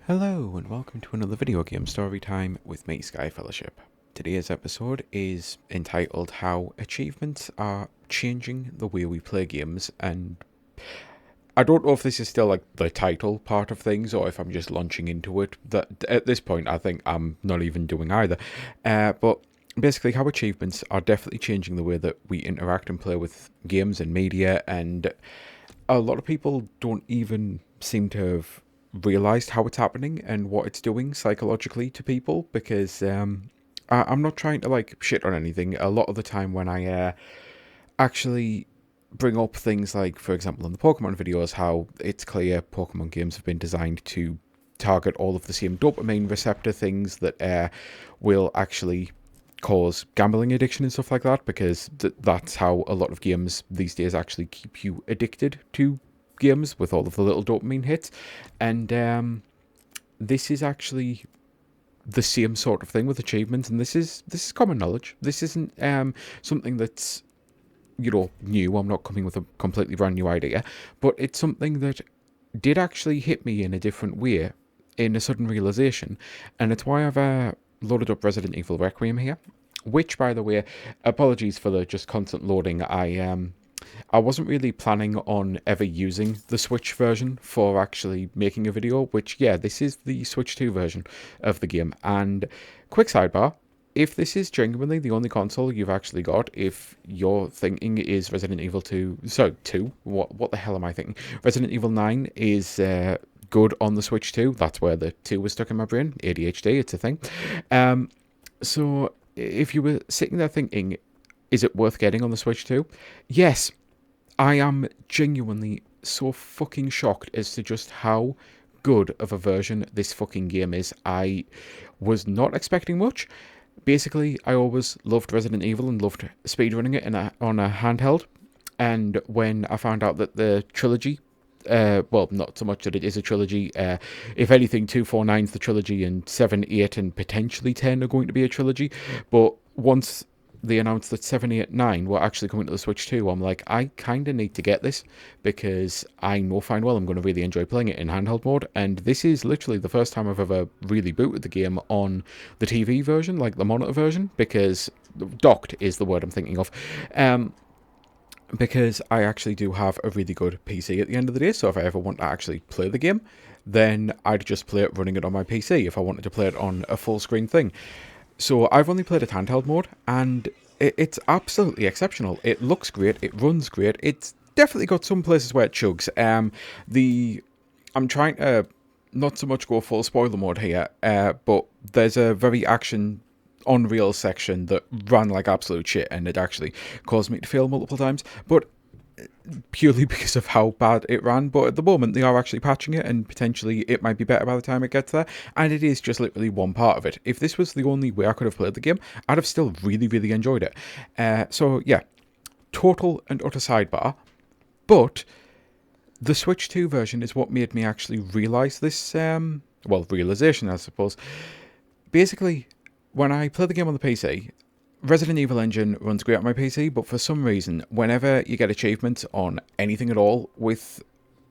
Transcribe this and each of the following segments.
Hello and welcome to another video game story time with me, Sky Fellowship. Today's episode is entitled How Achievements Are Changing the Way We Play Games, and I don't know if this is still like the title part of things or if I'm just launching into it. That at this point I think I'm not even doing either. But basically how achievements are definitely changing the way that we interact and play with games and media, and a lot of people don't even seem to have realized how it's happening and what it's doing psychologically to people, because I'm not trying to like shit on anything. A lot of the time when I actually bring up things like, for example, in the Pokemon videos, how it's clear Pokemon games have been designed to target all of the same dopamine receptor things that will actually cause gambling addiction and stuff like that, because that's how a lot of games these days actually keep you addicted to games with all of the little dopamine hits. And this is actually the same sort of thing with achievements, and this is common knowledge. This isn't something that's new. I'm not coming with a completely brand new idea, but it's something that did actually hit me in a different way, in a sudden realization, and it's why I've loaded up Resident Evil Requiem here. Which, by the way, apologies for the just constant loading. I wasn't really planning on ever using the Switch version for actually making a video. Which, yeah, this is the Switch 2 version of the game. And quick sidebar: if this is genuinely the only console you've actually got, if your thinking is Resident Evil 2, so 2, what the hell am I thinking? Resident Evil 9 is good on the Switch 2. That's where the 2 was stuck in my brain. ADHD, it's a thing. So if you were sitting there thinking, is it worth getting on the Switch 2? Yes, I am genuinely so fucking shocked as to just how good of a version this fucking game is. I was not expecting much. Basically, I always loved Resident Evil and loved speedrunning it on a handheld. And when I found out that the trilogy, well, not so much that it is a trilogy. If anything, 249's the trilogy, and 7, 8, and potentially 10 are going to be a trilogy. But once they announced that 7, 8, 9 were actually coming to the Switch 2, I'm like, I kind of need to get this, because I know fine well I'm going to really enjoy playing it in handheld mode. And this is literally the first time I've ever really booted the game on the TV version, like the monitor version, because docked is the word I'm thinking of. Because I actually do have a really good PC at the end of the day, so if I ever want to actually play the game, then I'd just play it running it on my PC if I wanted to play it on a full screen thing. So I've only played it handheld mode, and it's absolutely exceptional. It looks great, it runs great, it's definitely got some places where it chugs. I'm trying to not so much go full spoiler mode here, but there's a very action Unreal section that ran like absolute shit, and it actually caused me to fail multiple times, but purely because of how bad it ran. But at the moment they are actually patching it, and potentially it might be better by the time it gets there, and it is just literally one part of it. If this was the only way I could have played the game, I'd have still really enjoyed it. So yeah, total and utter sidebar, but the Switch 2 version is what made me actually realise this, realisation I suppose. Basically, when I play the game on the PC, Resident Evil Engine runs great on my PC, but for some reason, whenever you get achievements on anything at all with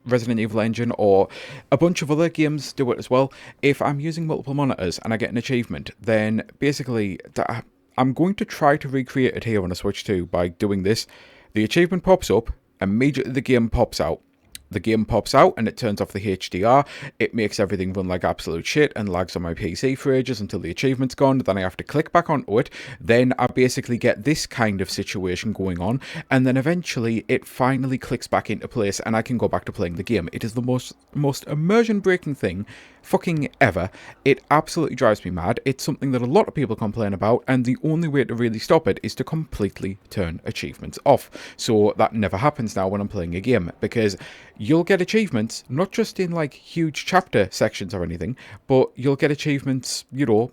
Resident Evil Engine, or a bunch of other games do it as well, if I'm using multiple monitors and I get an achievement, then basically I'm going to try to recreate it here on a Switch 2 by doing this. The achievement pops up, immediately the game pops out. The game pops out and it turns off the HDR. It makes everything run like absolute shit and lags on my PC for ages until the achievement's gone. Then I have to click back onto it. Then I basically get this kind of situation going on. And then eventually it finally clicks back into place and I can go back to playing the game. It is the most immersion breaking thing fucking ever. It absolutely drives me mad. It's something that a lot of people complain about, and the only way to really stop it is to completely turn achievements off. So that never happens now when I'm playing a game, because you'll get achievements not just in like huge chapter sections or anything, but you'll get achievements,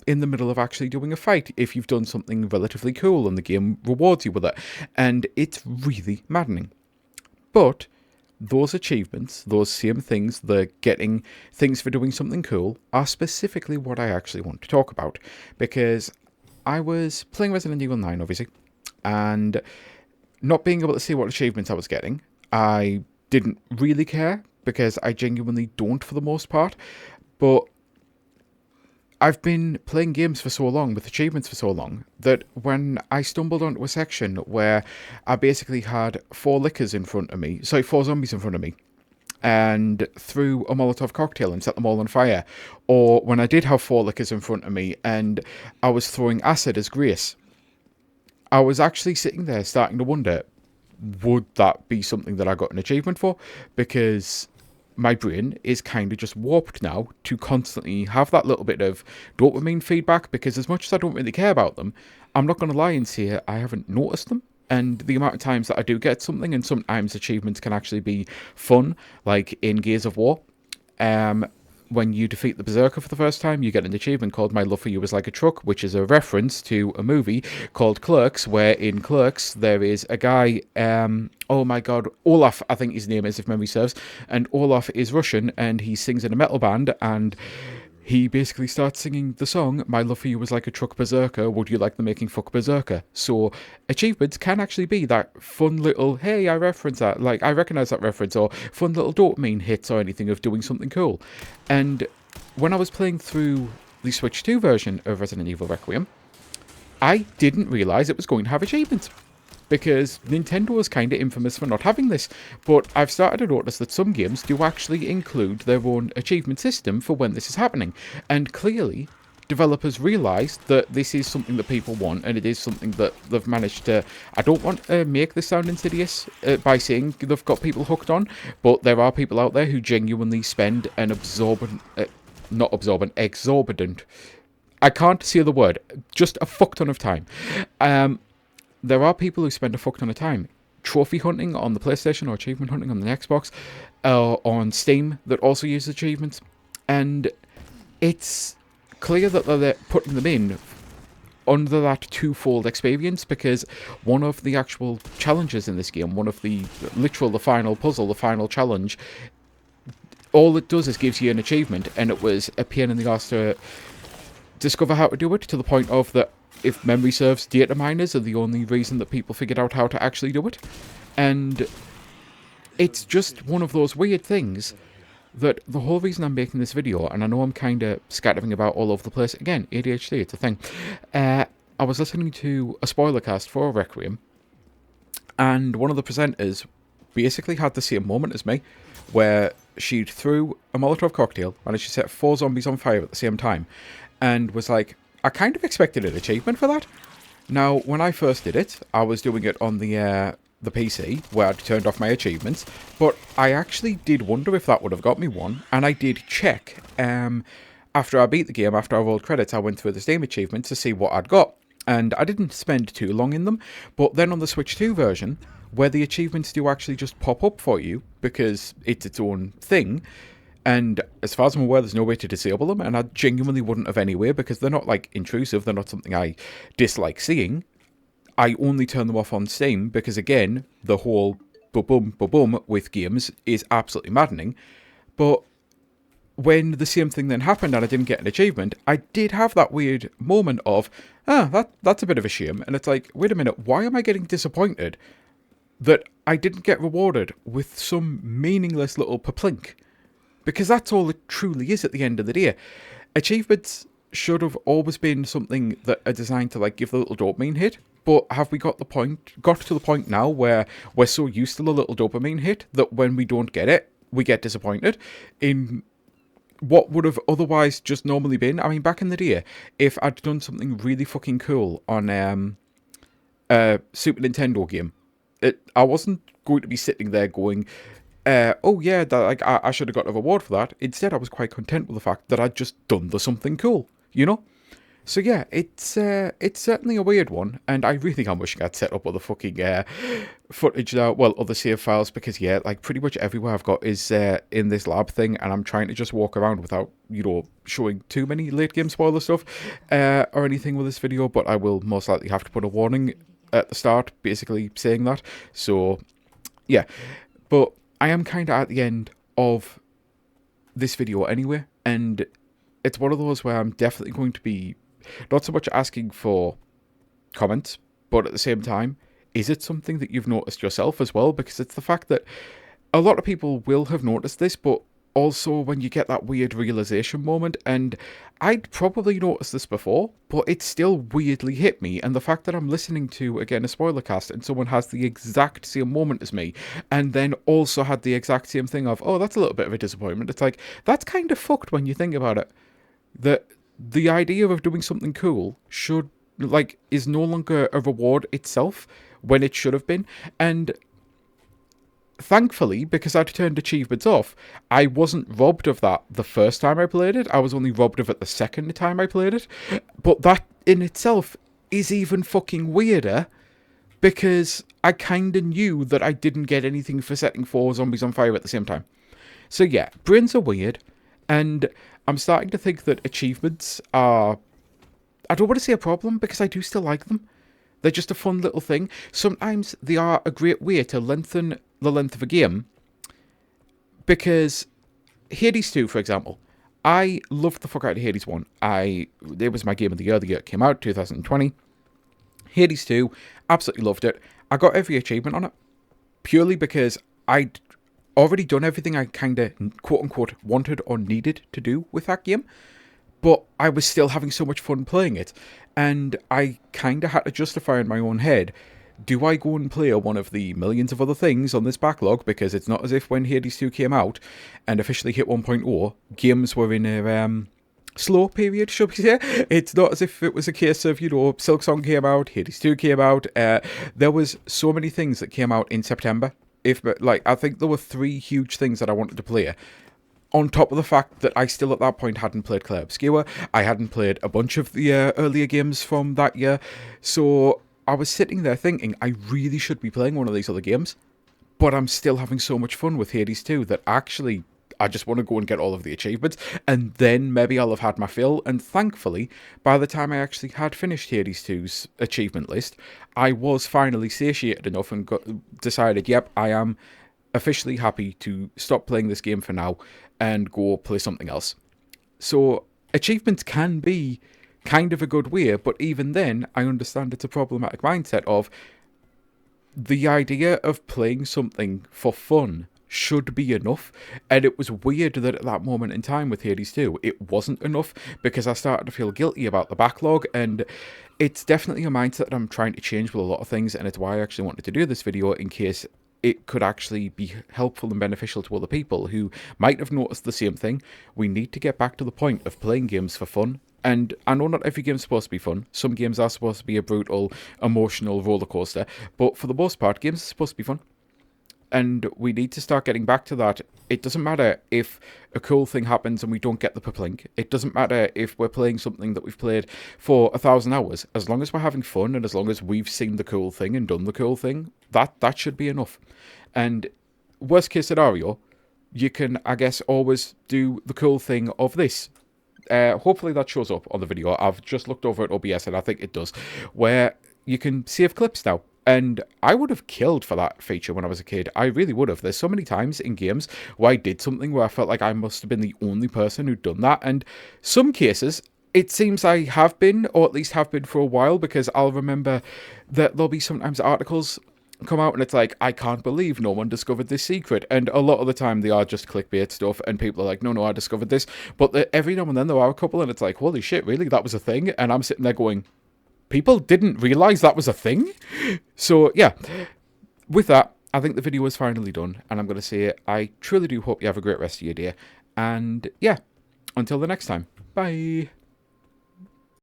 in the middle of actually doing a fight if you've done something relatively cool and the game rewards you with it. And it's really maddening. But those achievements, those same things, the getting things for doing something cool, are specifically what I actually want to talk about. Because I was playing Resident Evil 9, obviously, and not being able to see what achievements I was getting, I didn't really care, because I genuinely don't for the most part. But I've been playing games for so long, with achievements for so long, that when I stumbled onto a section where I basically had four zombies in front of me, and threw a Molotov cocktail and set them all on fire, or when I did have four lickers in front of me and I was throwing acid as grace, I was actually sitting there starting to wonder, would that be something that I got an achievement for? Because my brain is kind of just warped now to constantly have that little bit of dopamine feedback, because as much as I don't really care about them, I'm not going to lie and say I haven't noticed them. And the amount of times that I do get something, and sometimes achievements can actually be fun, like in Gears of War. When you defeat the Berserker for the first time, you get an achievement called My Love for You is Like a Truck, which is a reference to a movie called Clerks, where in Clerks there is a guy, oh my god, Olaf, I think his name is, if memory serves, and Olaf is Russian, and he sings in a metal band, and he basically starts singing the song, My Love for You was like a truck berserker, would you like the making fuck berserker? So achievements can actually be that fun little, hey, I reference that, like, I recognise that reference, or fun little dopamine hits or anything of doing something cool. And when I was playing through the Switch 2 version of Resident Evil Requiem, I didn't realise it was going to have achievements, because Nintendo is kind of infamous for not having this, but I've started to notice that some games do actually include their own achievement system for when this is happening, and clearly developers realise that this is something that people want, and it is something that they've managed to... I don't want to make this sound insidious by saying they've got people hooked on, but there are people out there who genuinely spend an exorbitant... I can't say the word, just a fuck ton of time. There are people who spend a fuck ton of time trophy hunting on the PlayStation or achievement hunting on the Xbox, on Steam, that also use achievements, and it's clear that they're putting them in under that twofold experience, because one of the actual challenges in this game, the final puzzle, the final challenge, all it does is gives you an achievement, and it was a pain in the arse to discover how to do it, to the point of that, if memory serves, data miners are the only reason that people figured out how to actually do it. And it's just one of those weird things that the whole reason I'm making this video, and I know I'm kind of scattering about all over the place, again, ADHD, it's a thing. I was listening to a spoiler cast for Requiem, and one of the presenters basically had the same moment as me, where she threw a Molotov cocktail and she set 4 zombies on fire at the same time, and was like, I kind of expected an achievement for that. Now, when I first did it, I was doing it on the PC, where I'd turned off my achievements, but I actually did wonder if that would have got me one, and I did check. After I beat the game, after I rolled credits, I went through the Steam achievements to see what I'd got, and I didn't spend too long in them, but then on the Switch 2 version, where the achievements do actually just pop up for you, because it's its own thing, and as far as I'm aware, there's no way to disable them, and I genuinely wouldn't have anyway, because they're not, like, intrusive, they're not something I dislike seeing. I only turn them off on Steam, because again, the whole boom with games is absolutely maddening. But when the same thing then happened and I didn't get an achievement, I did have that weird moment of, that's a bit of a shame, and it's like, wait a minute, why am I getting disappointed that I didn't get rewarded with some meaningless little paplink? Because that's all it truly is at the end of the day. Achievements should have always been something that are designed to, like, give the little dopamine hit. But have we got to the point now where we're so used to the little dopamine hit that when we don't get it, we get disappointed in what would have otherwise just normally been? I mean, back in the day, if I'd done something really fucking cool on a Super Nintendo game, I wasn't going to be sitting there going, oh yeah, I should have got a reward for that. Instead, I was quite content with the fact that I'd just done something cool, you know? So yeah, it's certainly a weird one, and I really am wishing I'd set up other fucking footage now, well, other save files, because yeah, like, pretty much everywhere I've got is in this lab thing, and I'm trying to just walk around without, showing too many late game spoiler stuff, or anything with this video, but I will most likely have to put a warning at the start, basically saying that, so yeah, but I am kind of at the end of this video anyway, and it's one of those where I'm definitely going to be not so much asking for comments, but at the same time, is it something that you've noticed yourself as well? Because it's the fact that a lot of people will have noticed this, but also when you get that weird realization moment, and I'd probably noticed this before, but it still weirdly hit me, and the fact that I'm listening to, again, a spoiler cast, and someone has the exact same moment as me, and then also had the exact same thing of, oh, that's a little bit of a disappointment. It's like, that's kind of fucked when you think about it. That the idea of doing something cool should, like, is no longer a reward itself when it should have been, and thankfully, because I'd turned achievements off, I wasn't robbed of that the first time I played it. I was only robbed of it the second time I played it. But that in itself is even fucking weirder, because I kind of knew that I didn't get anything for setting 4 zombies on fire at the same time. So yeah, brains are weird, and I'm starting to think that achievements are... I don't want to say a problem, because I do still like them. They're just a fun little thing. Sometimes they are a great way to lengthen the length of a game, because Hades 2, for example, I loved the fuck out of Hades 1. It was my game of the year. The year it came out, 2020. Hades 2, absolutely loved it. I got every achievement on it, purely because I'd already done everything I kind of, quote-unquote, wanted or needed to do with that game, but I was still having so much fun playing it, and I kind of had to justify in my own head, do I go and play one of the millions of other things on this backlog? Because it's not as if when Hades 2 came out and officially hit 1.0, games were in a slow period, should we say. It's not as if it was a case of, Silksong came out, Hades 2 came out. There was so many things that came out in September. I think there were 3 huge things that I wanted to play. On top of the fact that I still at that point hadn't played Clair Obscur, I hadn't played a bunch of the earlier games from that year. So I was sitting there thinking, I really should be playing one of these other games, but I'm still having so much fun with Hades 2 that actually I just want to go and get all of the achievements, and then maybe I'll have had my fill. And thankfully, by the time I actually had finished Hades 2's achievement list, I was finally satiated enough and decided, yep, I am officially happy to stop playing this game for now and go play something else. So achievements can be kind of a good way, but even then, I understand it's a problematic mindset of the idea of playing something for fun should be enough, and it was weird that at that moment in time with Hades 2, it wasn't enough, because I started to feel guilty about the backlog, and it's definitely a mindset that I'm trying to change with a lot of things, and it's why I actually wanted to do this video, in case it could actually be helpful and beneficial to other people who might have noticed the same thing. We need to get back to the point of playing games for fun. And I know not every game's supposed to be fun. Some games are supposed to be a brutal, emotional roller coaster. But for the most part, games are supposed to be fun. And we need to start getting back to that. It doesn't matter if a cool thing happens and we don't get the perplink. It doesn't matter if we're playing something that we've played for 1,000 hours. As long as we're having fun, and as long as we've seen the cool thing and done the cool thing, that should be enough. And worst case scenario, you can, I guess, always do the cool thing of this. Hopefully that shows up on the video. I've just looked over at OBS and I think it does, where you can save clips now. And I would have killed for that feature when I was a kid. I really would have. There's so many times in games where I did something where I felt like I must have been the only person who'd done that. And some cases, it seems I have been, or at least have been for a while, because I'll remember that there'll be sometimes articles come out and it's like, I can't believe no one discovered this secret. And a lot of the time they are just clickbait stuff, and people are like, no, I discovered this. But every now and then there are a couple and it's like, holy shit, really? That was a thing? And I'm sitting there going, people didn't realise that was a thing? So, yeah. With that, I think the video is finally done. And I'm going to say, I truly do hope you have a great rest of your day. And, yeah, until the next time. Bye.